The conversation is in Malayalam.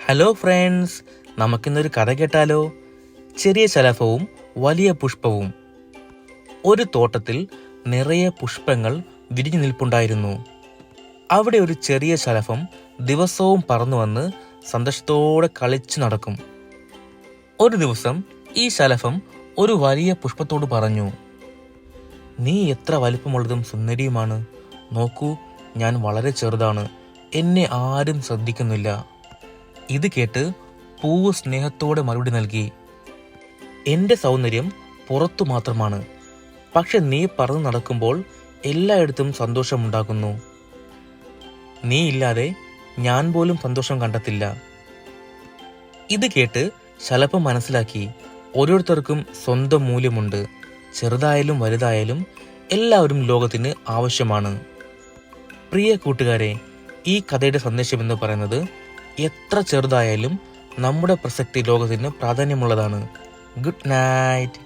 ഹലോ ഫ്രണ്ട്സ്, നമുക്കിന്നൊരു കഥ കേട്ടാലോ? ചെറിയ ശലഭവും വലിയ പുഷ്പവും. ഒരു തോട്ടത്തിൽ നിറയെ പുഷ്പങ്ങൾ വിരിഞ്ഞു നിൽപ്പുണ്ടായിരുന്നു. അവിടെ ഒരു ചെറിയ ശലഭം ദിവസവും പറന്നു വന്ന് സന്തോഷത്തോടെ കളിച്ചു നടക്കും. ഒരു ദിവസം ഈ ശലഭം ഒരു വലിയ പുഷ്പത്തോട് പറഞ്ഞു, "നീ എത്ര വലിപ്പമുള്ളതും സുന്ദരിയുമാണ്. നോക്കൂ, ഞാൻ വളരെ ചെറുതാണ്. എന്നെ ആരും ശ്രദ്ധിക്കുന്നില്ല." ഇത് കേട്ട് പൂവ് സ്നേഹത്തോടെ മറുപടി നൽകി, "എൻ്റെ സൗന്ദര്യം പുറത്തു മാത്രമാണ്. പക്ഷെ നീ പറന്നു നടക്കുമ്പോൾ എല്ലായിടത്തും സന്തോഷമുണ്ടാകുന്നു. നീ ഇല്ലാതെ ഞാൻ പോലും സന്തോഷം കണ്ടെത്തില്ല." ഇത് കേട്ട് ശലഭം മനസ്സിലാക്കി, ഓരോരുത്തർക്കും സ്വന്തം മൂല്യമുണ്ട്. ചെറുതായാലും വലുതായാലും എല്ലാവരും ലോകത്തിന് ആവശ്യമാണ്. പ്രിയ കൂട്ടുകാരെ, ഈ കഥയുടെ സന്ദേശം എന്ന് പറയുന്നത്, എത്ര ചെറുതായാലും നമ്മുടെ പ്രസക്തി ലോകത്തിന് പ്രാധാന്യമുള്ളതാണ്. Good night.